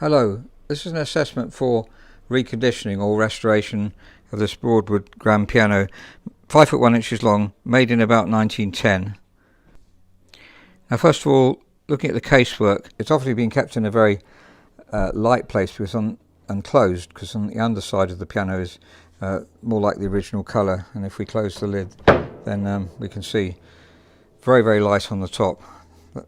Hello, this is an assessment for reconditioning or restoration of this Broadwood grand piano, 5 foot 1 inches long, made in about 1910. Now first of all, looking at the casework, it's obviously been kept in a very light place because and closed, because on the underside of the piano is more like the original colour, and if we close the lid then we can see very light on the top.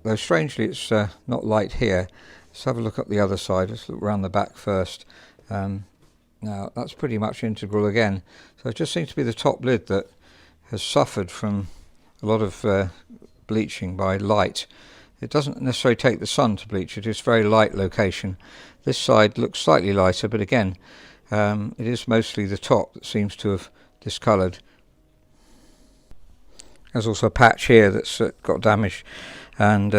Though strangely it's not light here. Let's have a look at the other side. Let's look around the back first. Now that's pretty much integral again. So it just seems to be the top lid that has suffered from a lot of bleaching by light. It doesn't necessarily take the sun to bleach it. It's a very light location. This side looks slightly lighter, but again it is mostly the top that seems to have discoloured. There's also a patch here that's got damage, and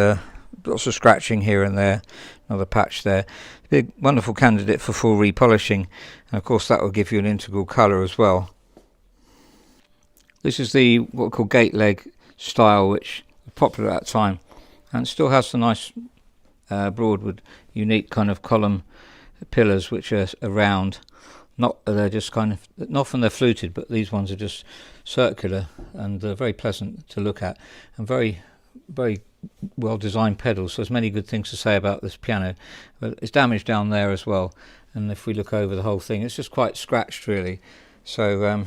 lots of scratching here and there. Another patch there. Big wonderful candidate for full repolishing, and of course that will give you an integral colour as well. This is the what we call gate leg style, which was popular at that time, and still has the nice Broadwood unique kind of column pillars which are round. They're just kind of, often they're fluted, but these ones are just circular and very pleasant to look at, and very well designed pedals. So there's many good things to say about this piano, but it's damaged down there as well, and if we look over the whole thing, it's just quite scratched really. So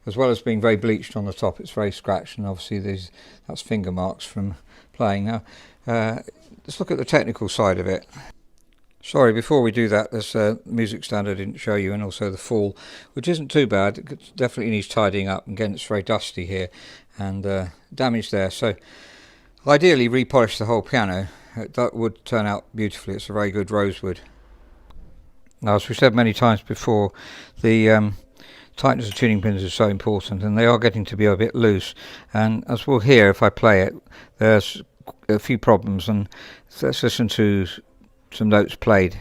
as well as being very bleached on the top, it's very scratched, and obviously that's finger marks from playing. Now let's look at the technical side of it. Sorry, before we do that, there's a music stand I didn't show you, and also the fall, which isn't too bad. It definitely needs tidying up. Again, it's very dusty here and damage there. So ideally repolish the whole piano. That would turn out beautifully. It's a very good rosewood. Now, as we've said many times before, the tightness of tuning pins is so important, and they are getting to be a bit loose, and as we'll hear if I play it, there's a few problems, and let's listen to some notes played.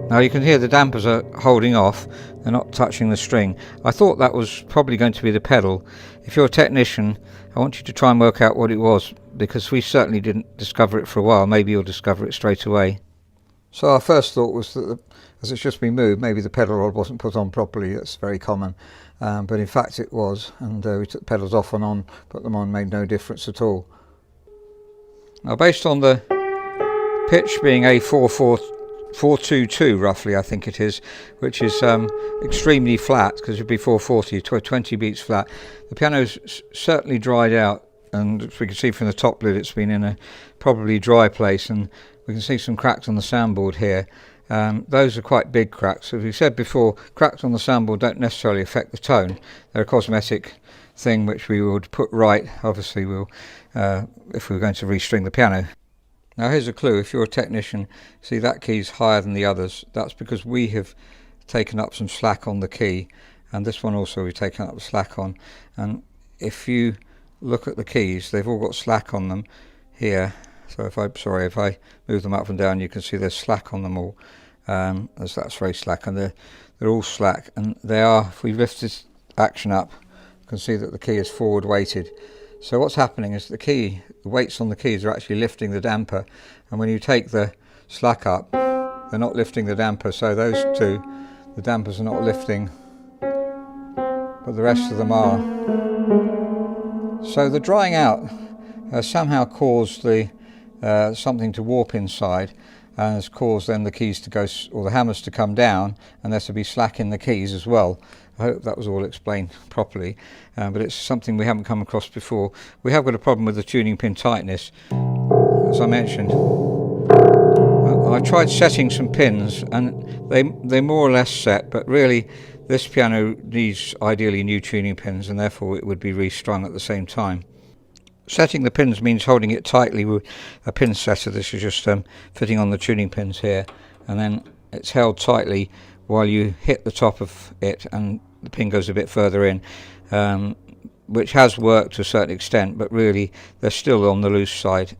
Now you can hear the dampers are holding off, they're not touching the string. I thought that was probably going to be the pedal. If you're a technician, I want you to try and work out what it was, because we certainly didn't discover it for a while. Maybe you'll discover it straight away. So our first thought was that as it's just been moved, maybe the pedal rod wasn't put on properly. That's very common, but in fact it was, and we took the pedals off and on, put them on, made no difference at all. Now, based on the pitch being a 422 roughly, I think it is, which is extremely flat, because it'd be 440, 20 beats flat. The piano's certainly dried out, and as we can see from the top lid, it's been in a probably dry place, and we can see some cracks on the soundboard here. Those are quite big cracks. As we said before, cracks on the soundboard don't necessarily affect the tone. They're a cosmetic thing which we would put right, obviously, if we were going to restring the piano. Now here's a clue. If you're a technician, see that key's higher than the others. That's because we have taken up some slack on the key, and this one also we've taken up slack on. And if you look at the keys, they've all got slack on them here. So if I move them up and down, you can see there's slack on them all, as that's very slack, and they're all slack, and they are. If we lift this action up, you can see that the key is forward weighted. So what's happening is the weights on the keys are actually lifting the damper, and when you take the slack up, they're not lifting the damper. So those two, the dampers are not lifting, but the rest of them are. So the drying out has somehow caused something to warp inside, and has caused then the keys to go, or the hammers to come down, and there to be slack in the keys as well. I hope that was all explained properly, but it's something we haven't come across before. We have got a problem with the tuning pin tightness, as I mentioned. I tried setting some pins, and they more or less set, but really this piano needs ideally new tuning pins, and therefore it would be restrung at the same time. Setting the pins means holding it tightly with a pin setter. This is just fitting on the tuning pins here, and then it's held tightly while you hit the top of it, and the pin goes a bit further in, which has worked to a certain extent, but really they're still on the loose side.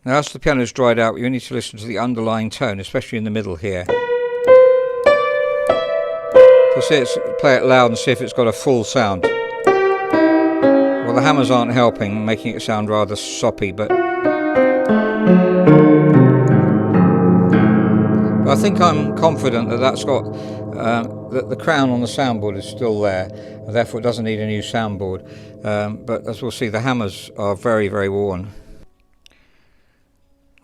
Now as the piano's dried out, you need to listen to the underlying tone, especially in the middle here. So play it loud and see if it's got a full sound. Well, the hammers aren't helping, making it sound rather soppy, but I think I'm confident that that's got that the crown on the soundboard is still there, and therefore it doesn't need a new soundboard. But as we'll see, the hammers are very, very worn.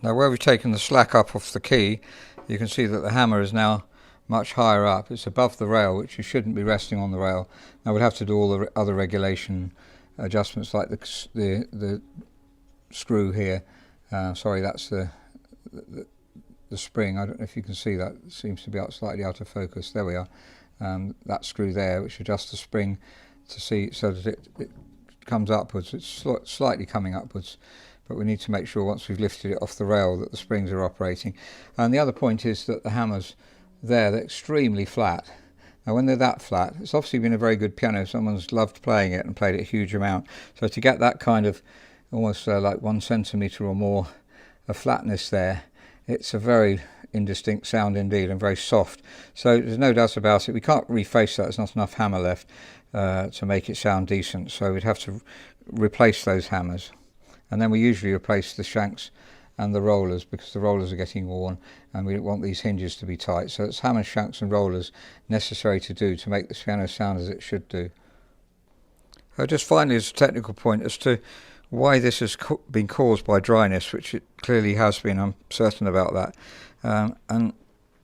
Now, where we've taken the slack up off the key, you can see that the hammer is now much higher up. It's above the rail, which you shouldn't be resting on the rail. Now we'll have to do all the other regulation adjustments, like the screw here. Sorry, that's the spring. I don't know if you can see that. It seems to be slightly out of focus. There we are. That screw there, which adjusts the spring to see so that it comes upwards. It's slightly coming upwards, but we need to make sure once we've lifted it off the rail that the springs are operating. And the other point is that the hammers there, they're extremely flat. Now when they're that flat, it's obviously been a very good piano. Someone's loved playing it and played it a huge amount. So to get that kind of almost like 1 centimetre or more of flatness there, it's a very indistinct sound indeed, and very soft. So there's no doubt about it. We can't reface that. There's not enough hammer left to make it sound decent. So we'd have to replace those hammers. And then we usually replace the shanks and the rollers, because the rollers are getting worn and we don't want these hinges to be tight. So it's hammers, shanks and rollers necessary to do to make this piano sound as it should do. Just finally, as a technical point as to why this has been caused by dryness, which it clearly has been, I'm certain about that, and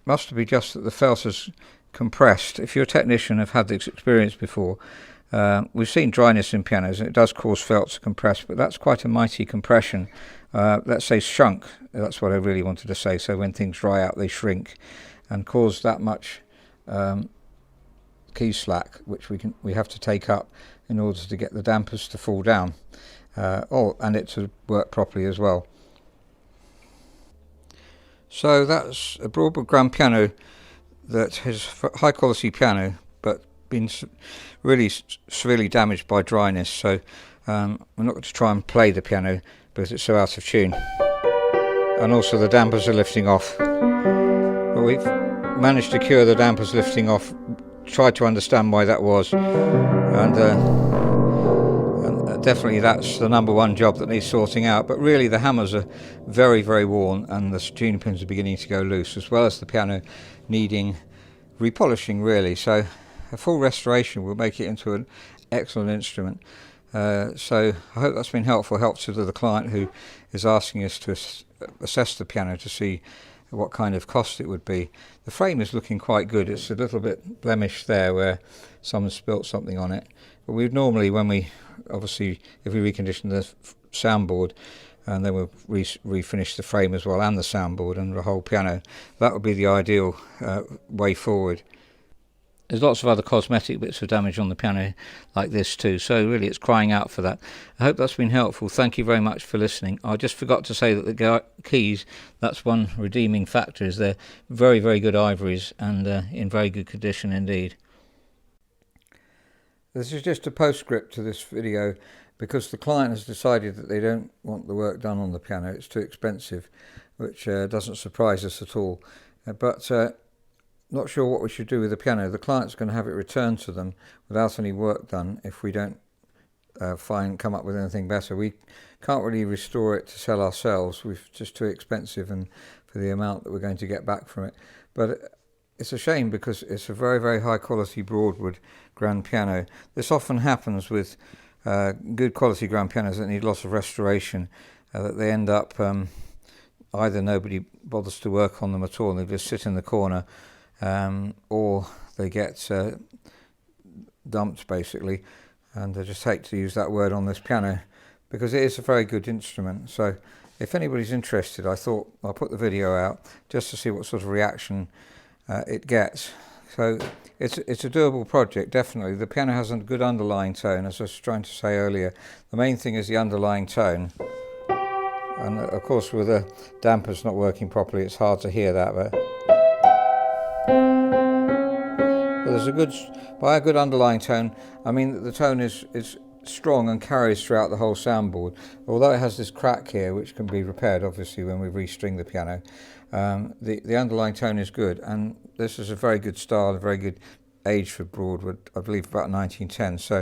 must be just that the felt has compressed. If you're a technician and have had this experience before, we've seen dryness in pianos and it does cause felt to compress, but that's quite a mighty compression. Let's say shrunk, that's what I really wanted to say. So when things dry out, they shrink and cause that much key slack, which we have to take up in order to get the dampers to fall down. And it to work properly as well. So that's a Broadwood grand piano that is high quality piano, but been really severely damaged by dryness. So we're not going to try and play the piano because it's so out of tune, and also the dampers are lifting off. But we've managed to cure the dampers lifting off, tried to understand why that was, and definitely that's the #1 job that needs sorting out. But really the hammers are very, very worn, and the tuning pins are beginning to go loose, as well as the piano needing repolishing really. So a full restoration will make it into an excellent instrument. So I hope that's been helpful to the client who is asking us to assess the piano to see what kind of cost it would be. The frame is looking quite good. It's a little bit blemished there where someone spilt something on it. But we'd normally, when we obviously, if we recondition the soundboard, and then we'll refinish the frame as well, and the soundboard and the whole piano, that would be the ideal way forward. There's lots of other cosmetic bits of damage on the piano like this too, so really it's crying out for that. I hope that's been helpful. Thank you very much for listening. I just forgot to say that the keys, that's one redeeming factor, is they're very, very good ivories and in very good condition indeed. This is just a postscript to this video because the client has decided that they don't want the work done on the piano. It's too expensive, which doesn't surprise us at all. But not sure what we should do with the piano. The client's going to have it returned to them without any work done if we don't come up with anything better. We can't really restore it to sell ourselves. It's just too expensive and for the amount that we're going to get back from it. But it's a shame because it's a very, very high quality Broadwood grand piano. This often happens with good quality grand pianos that need lots of restoration, that they end up either nobody bothers to work on them at all and they just sit in the corner, or they get dumped basically. And I just hate to use that word on this piano because it is a very good instrument. So if anybody's interested, I thought I'll put the video out just to see what sort of reaction it gets. So it's a doable project, definitely. The piano has a good underlying tone, as I was trying to say earlier. The main thing is the underlying tone. And of course with the dampers not working properly, it's hard to hear that. But there's by a good underlying tone, I mean the tone is strong and carries throughout the whole soundboard. Although it has this crack here, which can be repaired obviously when we restring the piano, the underlying tone is good, and this is a very good style, a very good age for Broadwood, I believe about 1910. So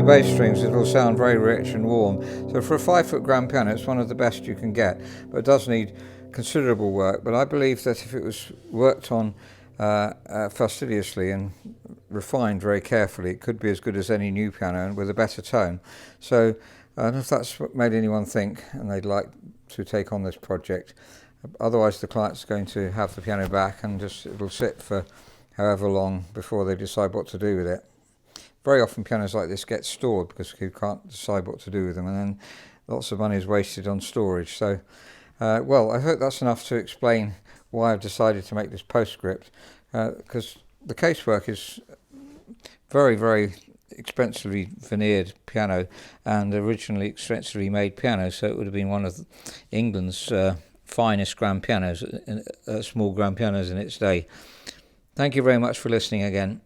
bass strings, it'll sound very rich and warm. So for a 5-foot grand piano, it's one of the best you can get, but it does need considerable work. But I believe that if it was worked on fastidiously and refined very carefully, it could be as good as any new piano and with a better tone. So I don't know if that's what made anyone think and they'd like to take on this project. Otherwise the client's going to have the piano back and it'll sit for however long before they decide what to do with it. Very often pianos like this get stored because you can't decide what to do with them, and then lots of money is wasted on storage. So well, I hope that's enough to explain why I've decided to make this postscript, because the casework is very, very expensively veneered piano and originally expensively made piano, so it would have been one of England's finest grand pianos, small grand pianos in its day. Thank you very much for listening again.